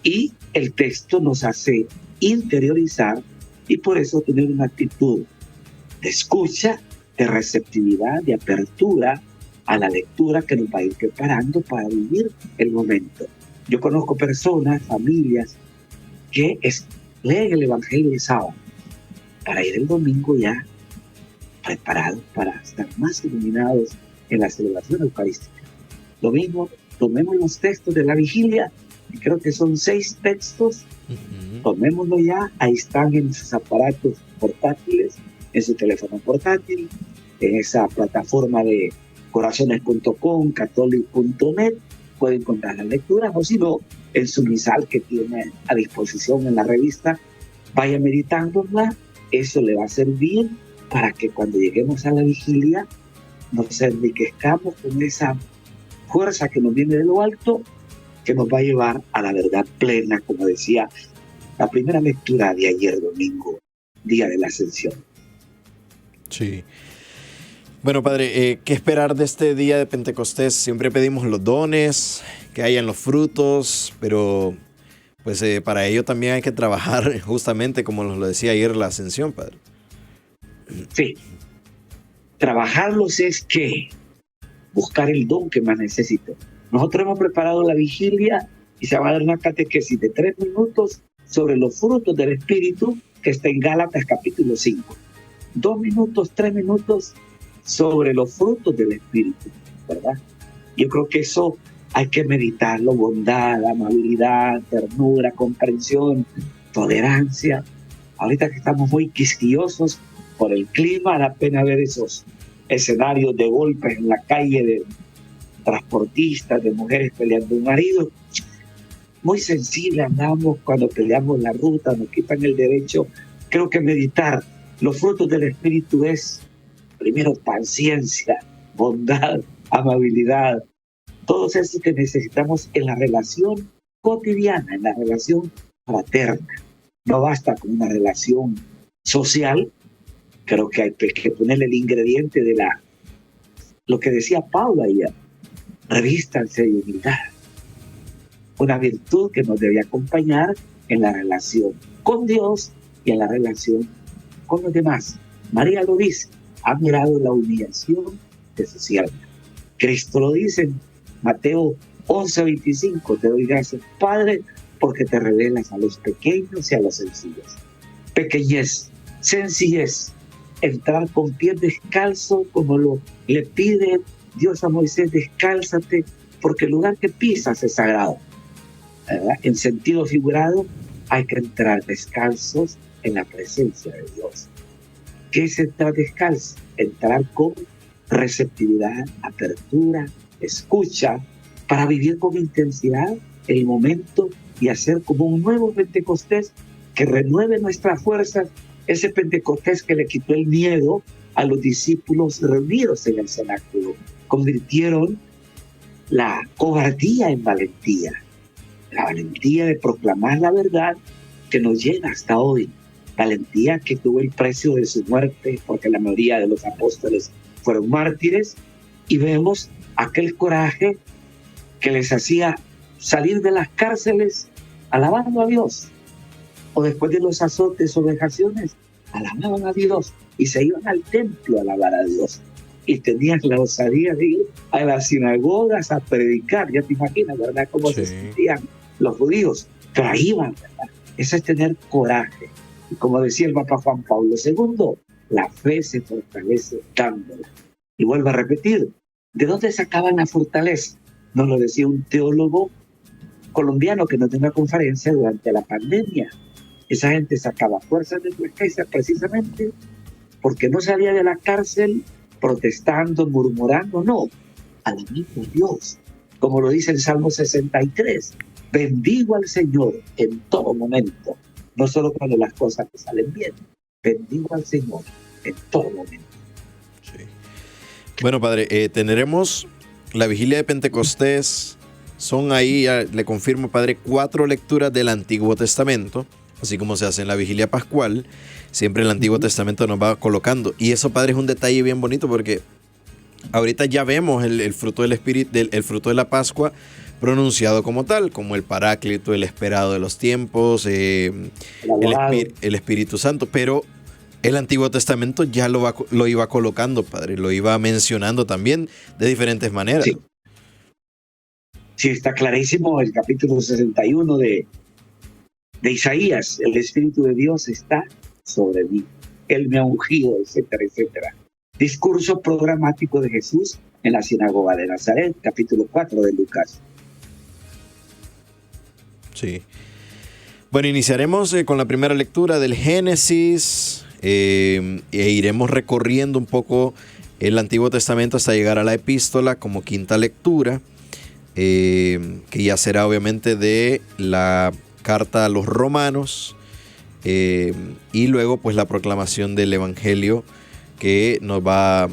Speaker 2: Y el texto nos hace interiorizar y por eso tener una actitud de escucha, de receptividad, de apertura a la lectura que nos va a ir preparando para vivir el momento. Yo conozco personas, familias, que leen el Evangelio el sábado para ir el domingo ya preparados para estar más iluminados en la celebración eucarística. Lo mismo, tomemos los textos de la vigilia, y creo que son 6 textos, tomémoslo ya, ahí están en sus aparatos portátiles, en su teléfono portátil, en esa plataforma de corazones.com, catholic.net, pueden encontrar las lecturas, o si no, en su misal que tiene a disposición en la revista, vaya meditándola, eso le va a servir para que cuando lleguemos a la vigilia nos enriquezcamos con esa fuerza que nos viene de lo alto, que nos va a llevar a la verdad plena, como decía la primera lectura de ayer domingo, día de la Ascensión.
Speaker 1: Sí. Bueno, padre, ¿qué esperar de este día de Pentecostés? Siempre pedimos los dones, que hayan los frutos, pero pues para ello también hay que trabajar justamente como nos lo decía ayer la Ascensión, padre.
Speaker 2: Sí. Trabajarlos es que buscar el don que más necesito. Nosotros hemos preparado la vigilia y se va a dar una catequesis de 3 minutos sobre los frutos del Espíritu que está en Gálatas capítulo 5. 2 minutos, 3 minutos sobre los frutos del Espíritu, ¿verdad? Yo creo que eso hay que meditarlo, bondad, amabilidad, ternura, comprensión, tolerancia. Ahorita que estamos muy quisquillosos por el clima, da pena ver esos escenarios de golpes en la calle de transportistas, de mujeres peleando un marido. Muy sensible andamos cuando peleamos la ruta, nos quitan el derecho. Creo que meditar los frutos del Espíritu es, primero, paciencia, bondad, amabilidad, todos esos que necesitamos en la relación cotidiana, en la relación fraterna. No basta con una relación social, creo que hay que ponerle el ingrediente de lo que decía Pablo ayer, revístanse de humildad, una virtud que nos debe acompañar en la relación con Dios y en la relación con los demás. María lo dice, ha mirado la humillación de su sierva. Cristo lo dice en Mateo 11:25, te doy gracias, Padre, porque te revelas a los pequeños y a los sencillos. Pequeñez, sencillez, entrar con pies descalzos como le pide Dios a Moisés, descálzate, porque el lugar que pisas es sagrado, ¿verdad? En sentido figurado, hay que entrar descalzos en la presencia de Dios. ¿Qué es entrar descalzo? Entrar con receptividad, apertura, escucha, para vivir con intensidad el momento y hacer como un nuevo Pentecostés que renueve nuestras fuerzas, ese Pentecostés que le quitó el miedo a los discípulos reunidos en el cenáculo. Convirtieron la cobardía en valentía, la valentía de proclamar la verdad que nos llega hasta hoy, valentía que tuvo el precio de su muerte, porque la mayoría de los apóstoles fueron mártires, y vemos aquel coraje que les hacía salir de las cárceles alabando a Dios, o después de los azotes o vejaciones, alababan a Dios y se iban al templo a alabar a Dios, y tenían la osadía de ir a las sinagogas a predicar. Ya te imaginas, ¿verdad?, cómo se sentían los judíos, pero ahí iban, ¿verdad? Eso es tener coraje. Y como decía el Papa Juan Pablo II, la fe se fortalece dándola. Y vuelvo a repetir, ¿de dónde sacaban la fortaleza? Nos lo decía un teólogo colombiano que nos dio una conferencia durante la pandemia. Esa gente sacaba fuerzas de tristeza precisamente porque no salía de la cárcel protestando, murmurando, no, alabando a Dios. Como lo dice el Salmo 63, bendigo al Señor en todo momento, no solo cuando las cosas te salen bien, bendigo al Señor en todo momento.
Speaker 1: Sí. Bueno, padre, tendremos la vigilia de Pentecostés. Son ahí, ya le confirmo, padre, 4 lecturas del Antiguo Testamento, así como se hace en la vigilia pascual. Siempre el Antiguo Testamento nos va colocando. Y eso, padre, es un detalle bien bonito porque ahorita ya vemos el fruto del Espíritu, el fruto de la Pascua pronunciado como tal, como el Paráclito, el esperado de los tiempos, el Espíritu Santo. Pero el Antiguo Testamento ya lo iba colocando, padre, lo iba mencionando también de diferentes maneras.
Speaker 2: Sí. Sí, está clarísimo el capítulo 61 de Isaías. El Espíritu de Dios está sobre mí. Él me ha ungido, etcétera, etcétera. Discurso programático de Jesús en la sinagoga de Nazaret, capítulo 4 de Lucas.
Speaker 1: Sí. Bueno, iniciaremos con la primera lectura del Génesis e iremos recorriendo un poco el Antiguo Testamento hasta llegar a la epístola como quinta lectura. Que ya será obviamente de la carta a los romanos y luego pues la proclamación del evangelio que nos va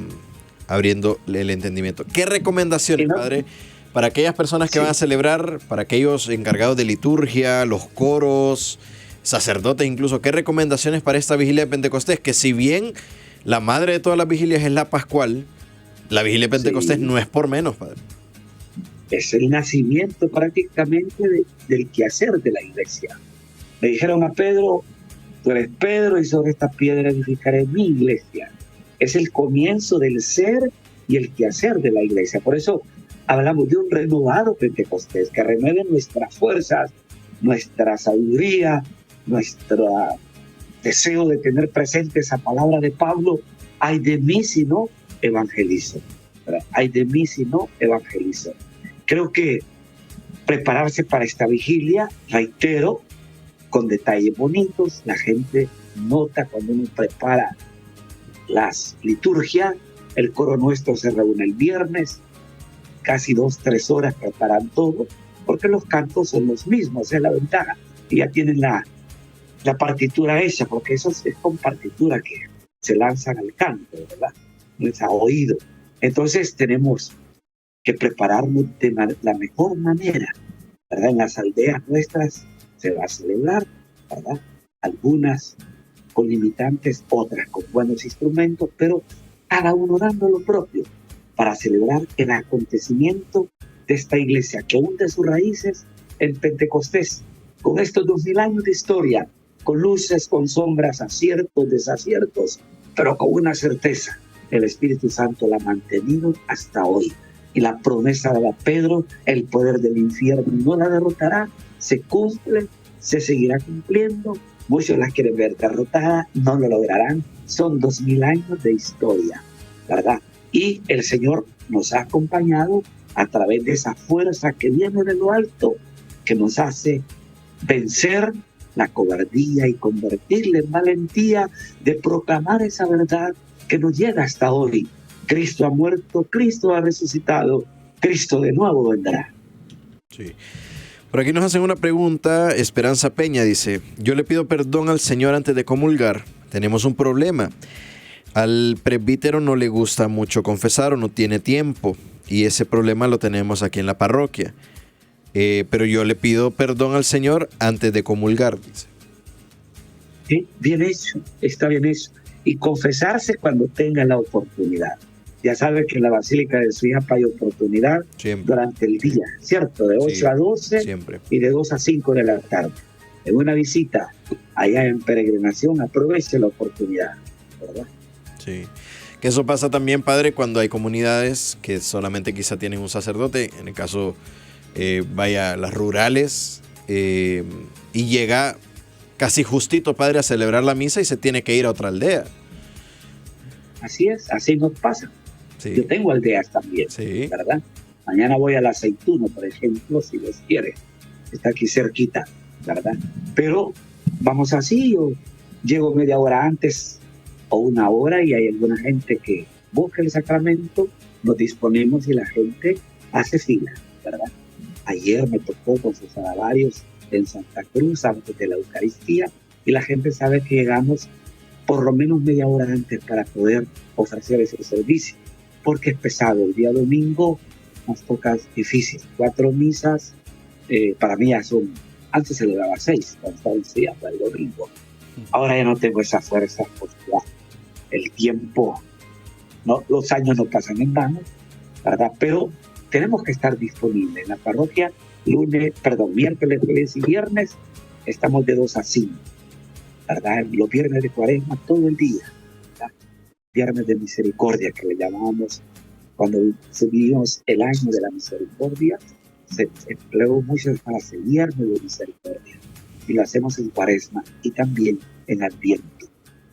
Speaker 1: abriendo el entendimiento. ¿Qué recomendaciones, padre, para aquellas personas que van a celebrar, para aquellos encargados de liturgia, los coros, sacerdotes incluso, qué recomendaciones para esta vigilia de Pentecostés? Que si bien la madre de todas las vigilias es la pascual, la vigilia de Pentecostés no es por menos, padre.
Speaker 2: Es el nacimiento prácticamente del quehacer de la iglesia. Le dijeron a Pedro, tú eres Pedro y sobre esta piedra edificaré mi iglesia. Es el comienzo del ser y el quehacer de la iglesia. Por eso hablamos de un renovado Pentecostés, que renueve nuestras fuerzas, nuestra sabiduría, nuestro deseo de tener presente esa palabra de Pablo, ay de mí si no evangelizo. Ay de mí si no evangelizo. Creo que prepararse para esta vigilia, reitero, con detalles bonitos. La gente nota cuando uno prepara las liturgias. El coro nuestro se reúne el viernes, casi 2-3 horas preparan todo, porque los cantos son los mismos, es la ventaja. Y ya tienen la partitura hecha, porque eso es con partitura que se lanzan al canto, ¿verdad? No es a oído. Entonces tenemos que prepararnos de la mejor manera, ¿verdad? En las aldeas nuestras se va a celebrar, ¿verdad? Algunas con limitantes, otras con buenos instrumentos, pero cada uno dando lo propio para celebrar el acontecimiento de esta iglesia que hunde sus raíces en Pentecostés. Con estos 2000 años de historia, con luces, con sombras, aciertos, desaciertos, pero con una certeza: el Espíritu Santo la ha mantenido hasta hoy. Y la promesa de Pedro, el poder del infierno no la derrotará, se cumple, se seguirá cumpliendo. Muchos la quieren ver derrotada, no lo lograrán. Son 2000 años de historia, ¿verdad? Y el Señor nos ha acompañado a través de esa fuerza que viene de lo alto, que nos hace vencer la cobardía y convertirla en valentía de proclamar esa verdad que nos llega hasta hoy. Cristo ha muerto, Cristo ha resucitado, Cristo de nuevo vendrá.
Speaker 1: Sí. Por aquí nos hacen una pregunta. Esperanza Peña dice: yo le pido perdón al Señor antes de comulgar. Tenemos un problema. Al presbítero no le gusta mucho confesar o no tiene tiempo. Y ese problema lo tenemos aquí en la parroquia. Pero yo le pido perdón al Señor antes de comulgar, dice.
Speaker 2: Sí, bien hecho, está bien hecho. Y confesarse cuando tenga la oportunidad. Ya sabe que en la Basílica de Suyapa hay oportunidad siempre, durante el día, ¿cierto? De 8 a 12 siempre. Y de 2 a 5 de la tarde. En una visita allá en peregrinación, aproveche la oportunidad, ¿verdad?
Speaker 1: Sí. Que eso pasa también, padre, cuando hay comunidades que solamente quizá tienen un sacerdote. En el caso, vaya, las rurales, y llega casi justito, padre, a celebrar la misa y se tiene que ir a otra aldea.
Speaker 2: Así es, así nos pasa. Sí. Yo tengo aldeas también, sí, ¿verdad? Mañana voy a la Aceituno, por ejemplo, si Dios quiere. Está aquí cerquita, ¿verdad? Pero vamos así, yo llego media hora antes o una hora y hay alguna gente que busca el sacramento, nos disponemos y la gente hace fila, ¿verdad? Ayer me tocó confesar a varios en Santa Cruz antes de la Eucaristía y la gente sabe que llegamos por lo menos media hora antes para poder ofrecer ese servicio, porque es pesado. El día domingo nos toca difícil, 4 misas, para mí ya son, antes se le daba 6, cuando estaba estudiando el domingo. Ahora ya no tengo esa fuerza porque el tiempo, no, los años no pasan en vano, ¿verdad? Pero tenemos que estar disponibles en la parroquia. Miércoles, jueves y viernes estamos de 2 a 5, ¿verdad? Los viernes de Cuaresma todo el día, ¿verdad? Viernes de misericordia, que le llamamos cuando vivimos el año de la misericordia, se empleó muchas frases, viernes de misericordia, y lo hacemos en Cuaresma y también en Adviento,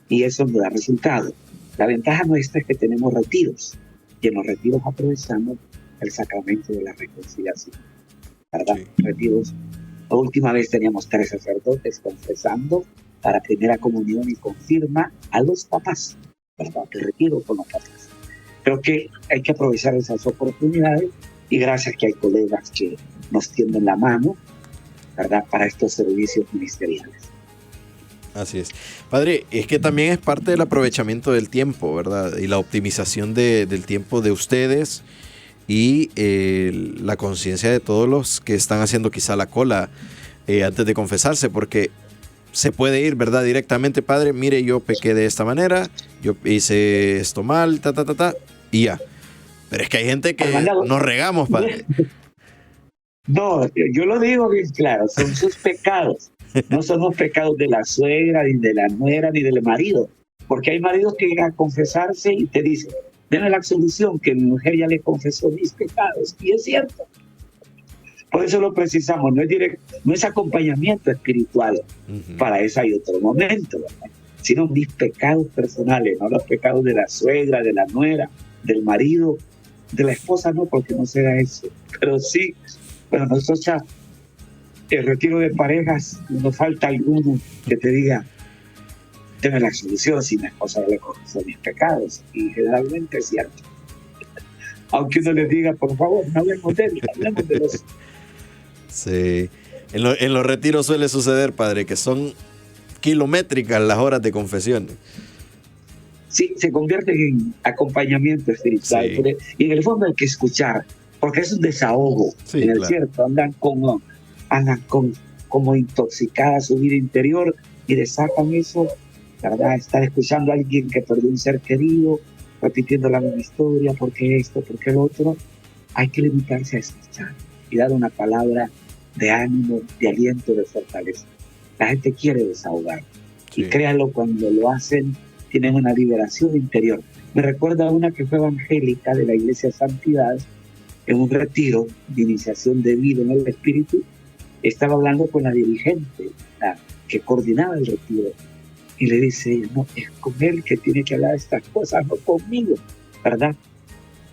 Speaker 2: y eso nos da resultado. La ventaja nuestra es que tenemos retiros, y en los retiros aprovechamos el sacramento de la reconciliación, ¿verdad? Sí. Retiros. La última vez teníamos 3 sacerdotes confesando para primera comunión y confirma a los papás, ¿verdad? Que retiro con los papás. Creo que hay que aprovechar esas oportunidades y gracias que hay colegas que nos tienden la mano, ¿verdad? Para estos servicios ministeriales.
Speaker 1: Así es. Padre, es que también es parte del aprovechamiento del tiempo, ¿verdad? Y la optimización del tiempo de ustedes y la conciencia de todos los que están haciendo quizá la cola antes de confesarse, porque se puede ir, ¿verdad? Directamente, padre, mire, yo pequé de esta manera, yo hice esto mal, y ya. Pero es que hay gente que nos regamos, padre.
Speaker 2: No, yo lo digo bien claro, son sus pecados. No son los pecados de la suegra, ni de la nuera, ni del marido. Porque hay maridos que llegan a confesarse y te dicen: denme la absolución, que mi mujer ya le confesó mis pecados. Y es cierto. Por eso lo precisamos, no es acompañamiento espiritual. Uh-huh. Para eso hay otro momento, ¿verdad? Sino mis pecados personales, no los pecados de la suegra, de la nuera, del marido, de la esposa, no, porque no se da eso. Pero sí, bueno, nosotros ya, el retiro de parejas, nos falta alguno que te diga: deme la absolución si mi esposa le confesó mis pecados. Y generalmente es cierto. Aunque uno les diga: por favor, no hablemos de él, hablemos de los...
Speaker 1: Sí, en los retiros suele suceder, padre, que son kilométricas las horas de confesión.
Speaker 2: Sí, se convierte en acompañamiento espiritual. Sí. Y en el fondo hay que escuchar, porque es un desahogo. Sí, en el cierto, andan como intoxicadas su vida interior y le sacan eso, ¿verdad? Estar escuchando a alguien que perdió un ser querido, repitiendo la misma historia, porque esto, porque lo otro. Hay que limitarse a escuchar y dar una palabra de ánimo, de aliento, de fortaleza. La gente quiere desahogar.
Speaker 1: Sí.
Speaker 2: Y créalo, cuando lo hacen, tienen una liberación interior. Me recuerda a una que fue evangélica de la Iglesia Santidad, en un retiro de iniciación de vida en el Espíritu. Estaba hablando con la dirigente, la que coordinaba el retiro, y le dice, no, es con él que tiene que hablar estas cosas, no conmigo, ¿verdad?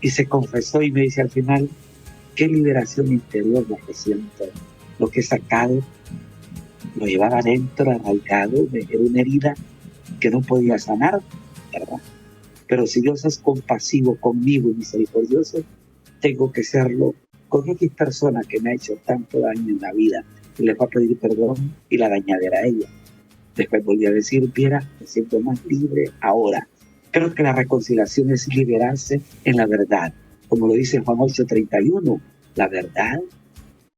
Speaker 2: Y se confesó y me dice al final, qué liberación interior la que siento. Lo que he sacado, lo llevaba adentro, arraigado, era una herida que no podía sanar, ¿verdad? Pero si Dios es compasivo conmigo y misericordioso, tengo que serlo con X persona que me ha hecho tanto daño en la vida, y le va a pedir perdón y la dañadera a ella. Después volví a decir, Piera, me siento más libre ahora. Creo que la reconciliación es liberarse en la verdad. Como lo dice Juan 8:31, la verdad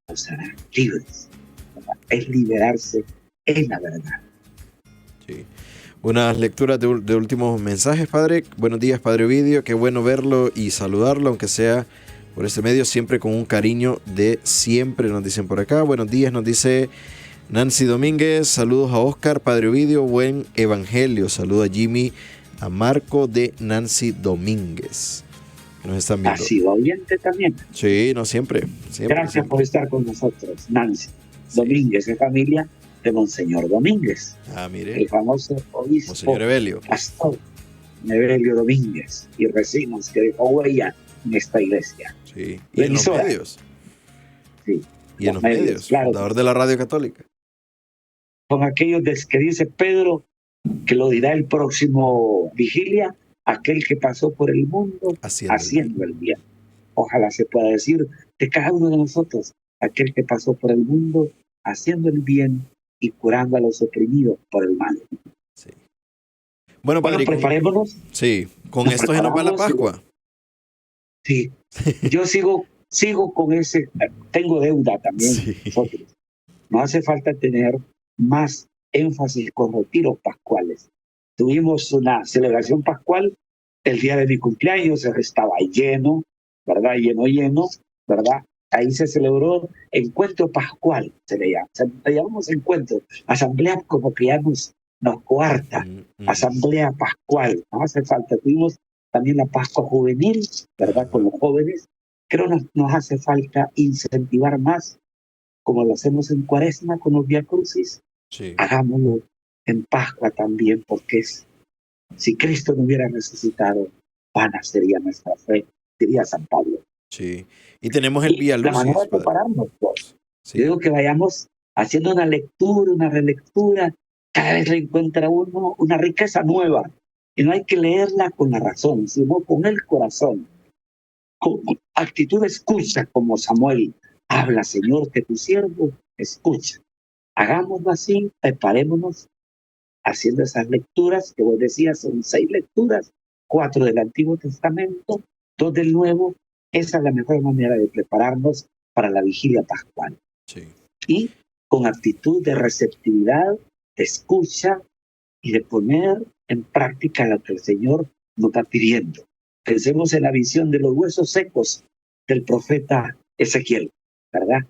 Speaker 2: nos hará libres. ¿Verdad? Es liberarse en la verdad.
Speaker 1: Sí. Unas lecturas de últimos mensajes, padre. Buenos días, padre Ovidio. Qué bueno verlo y saludarlo, aunque sea por este medio, siempre con un cariño de siempre, nos dicen por acá. Buenos días, nos dice Nancy Domínguez. Saludos a Oscar, padre Ovidio. Buen evangelio. Saludo a Jimmy, a Marco de Nancy Domínguez. Nos están viendo.
Speaker 2: ¿Ha sido oyente también?
Speaker 1: Sí, no, siempre.
Speaker 2: Gracias
Speaker 1: siempre.
Speaker 2: por estar con nosotros, Nancy. Sí. Domínguez es familia de Monseñor Domínguez.
Speaker 1: Ah, mire.
Speaker 2: El famoso obispo.
Speaker 1: Monseñor Evelio.
Speaker 2: Pastor Evelio Domínguez. Y recibimos que dejó huella en esta iglesia.
Speaker 1: Sí. Y en los medios.
Speaker 2: Sí.
Speaker 1: Y en los medios. Claro. Fundador de la Radio Católica.
Speaker 2: Con aquellos que dice Pedro, que lo dirá el próximo vigilia, aquel que pasó por el mundo haciendo el bien. Ojalá se pueda decir de cada uno de nosotros, aquel que pasó por el mundo haciendo el bien y curando a los oprimidos por el mal.
Speaker 1: Sí. Bueno, padre,
Speaker 2: preparémonos.
Speaker 1: Sí, con esto se nos va la Pascua.
Speaker 2: Sí, yo sigo con ese, tengo deuda también.
Speaker 1: Sí.
Speaker 2: Nosotros. No hace falta tener más énfasis con retiros pascuales. Tuvimos una celebración pascual el día de mi cumpleaños, estaba lleno, ¿verdad? Lleno, ¿verdad? Ahí se celebró encuentro pascual, se le llamamos encuentro, asamblea como que ya nos coarta, asamblea pascual, no hace falta. Tuvimos también la Pascua juvenil, ¿verdad? Con los jóvenes. Creo que nos hace falta incentivar más, como lo hacemos en Cuaresma con los Vía Crucis,
Speaker 1: sí.
Speaker 2: Hagámoslo en Pascua también, porque si Cristo no hubiera resucitado, vana sería nuestra fe, diría San Pablo.
Speaker 1: Sí, y tenemos el Vía Lucis.
Speaker 2: La manera de prepararnos, pues.
Speaker 1: Sí.
Speaker 2: Yo digo que vayamos haciendo una lectura, una relectura, cada vez le encuentra uno una riqueza nueva, y no hay que leerla con la razón, sino con el corazón, con actitud de escucha, como Samuel. Habla, Señor, que tu siervo escucha. Hagámoslo así, preparémonos haciendo esas lecturas que vos decías, son 6 lecturas, 4 del Antiguo Testamento, 2 del Nuevo. Esa es la mejor manera de prepararnos para la vigilia pascual.
Speaker 1: Sí.
Speaker 2: Y con actitud de receptividad, de escucha y de poner en práctica lo que el Señor nos va pidiendo. Pensemos en la visión de los huesos secos del profeta Ezequiel, ¿verdad?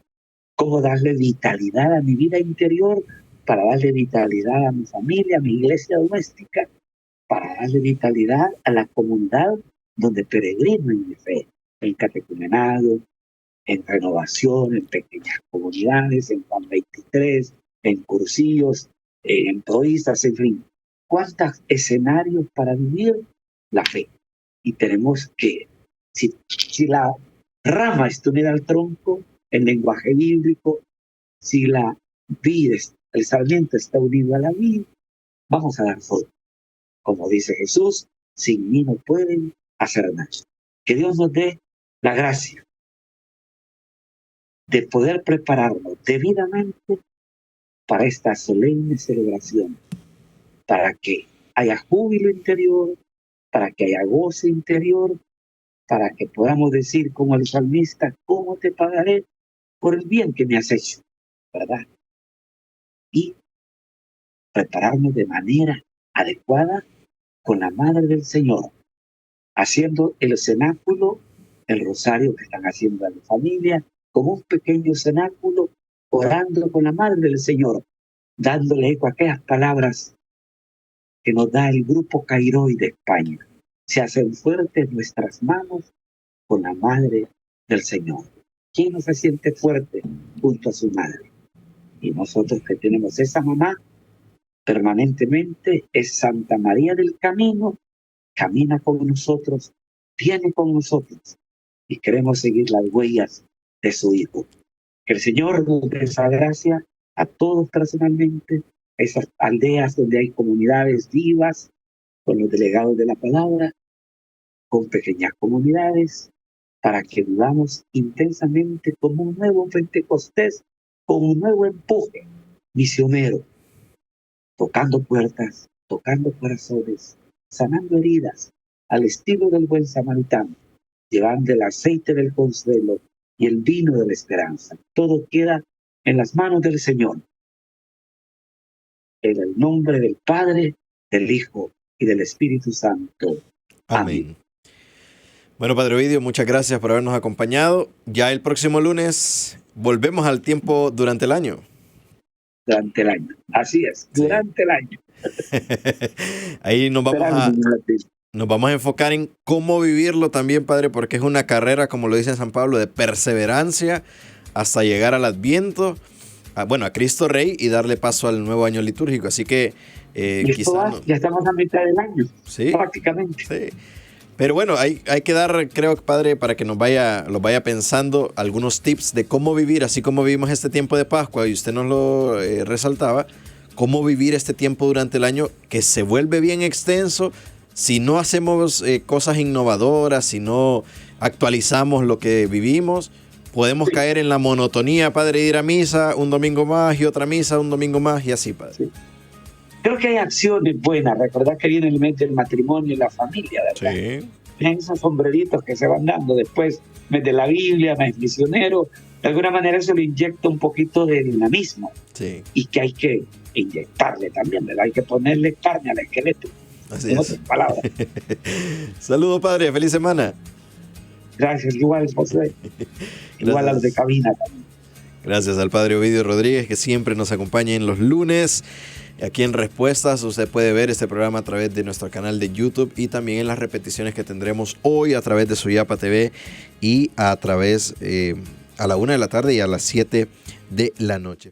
Speaker 2: Cómo darle vitalidad a mi vida interior, para darle vitalidad a mi familia, a mi iglesia doméstica, para darle vitalidad a la comunidad donde peregrino en mi fe, en catecumenado, en renovación, en pequeñas comunidades, en Juan 23, en cursillos, en proistas, en fin. ¿Cuántos escenarios para vivir la fe? Y tenemos que, si la rama está unida al tronco, el lenguaje bíblico, si la vid, el sarmiento está unido a la vid, vamos a dar fruto. Como dice Jesús, sin mí no pueden hacer nada. Que Dios nos dé la gracia de poder prepararnos debidamente para esta solemne celebración, para que haya júbilo interior, para que haya goce interior, para que podamos decir como el salmista, ¿cómo te pagaré por el bien que me has hecho? ¿Verdad? Y prepararnos de manera adecuada con la Madre del Señor, haciendo el cenáculo, el rosario que están haciendo a la familia, como un pequeño cenáculo, orando con la Madre del Señor. dándole eco a aquellas palabras que nos da el Grupo Cairoy de España. Se hacen fuertes nuestras manos con la Madre del Señor. ¿Quién no se siente fuerte junto a su madre? Y nosotros que tenemos esa mamá permanentemente, es Santa María del Camino, camina con nosotros, viene con nosotros y queremos seguir las huellas de su Hijo. Que el Señor nos dé esa gracia a todos personalmente, a esas aldeas donde hay comunidades vivas, con los delegados de la palabra, con pequeñas comunidades, para que vivamos intensamente como un nuevo Pentecostés, con un nuevo empuje misionero, tocando puertas, tocando corazones, sanando heridas, al estilo del buen samaritano, llevando el aceite del consuelo y el vino de la esperanza. Todo queda en las manos del Señor. En el nombre del Padre, del Hijo y del Espíritu Santo. Amén.
Speaker 1: Bueno, Padre Ovidio, muchas gracias por habernos acompañado. Ya el próximo lunes volvemos al tiempo durante el año.
Speaker 2: Durante el año, así es, durante el año.
Speaker 1: Ahí nos vamos a enfocar en cómo vivirlo también, Padre, porque es una carrera, como lo dice San Pablo, de perseverancia hasta llegar al Adviento, a Cristo Rey y darle paso al nuevo año litúrgico. Así que
Speaker 2: ya estamos a mitad del año,
Speaker 1: sí,
Speaker 2: prácticamente.
Speaker 1: Sí. Pero bueno, hay que dar, creo, Padre, para que los vaya pensando algunos tips de cómo vivir, así como vivimos este tiempo de Pascua, y usted nos lo resaltaba, cómo vivir este tiempo durante el año, que se vuelve bien extenso si no hacemos cosas innovadoras, si no actualizamos lo que vivimos. Podemos caer en la monotonía, Padre, de ir a misa un domingo más y otra misa un domingo más y así, Padre.
Speaker 2: Sí. Creo que hay acciones buenas. Recordad que viene el mes del matrimonio y la familia, ¿verdad?
Speaker 1: Sí.
Speaker 2: Ven esos sombreritos que se van dando después, mes de la Biblia, mes misionero. De alguna manera eso le inyecta un poquito de dinamismo.
Speaker 1: Sí.
Speaker 2: Y que hay que inyectarle también, ¿verdad? Hay que ponerle carne al esqueleto.
Speaker 1: Así
Speaker 2: en
Speaker 1: es.
Speaker 2: otras palabras.
Speaker 1: Saludos, Padre. Feliz semana.
Speaker 2: Gracias, igual, José. Igual a los de cabina también.
Speaker 1: Gracias al Padre Ovidio Rodríguez, que siempre nos acompaña en los lunes. Aquí en Respuestas usted puede ver este programa a través de nuestro canal de YouTube y también en las repeticiones que tendremos hoy a través de Suyapa TV y a través a la 1 de la tarde y a las 7 de la noche.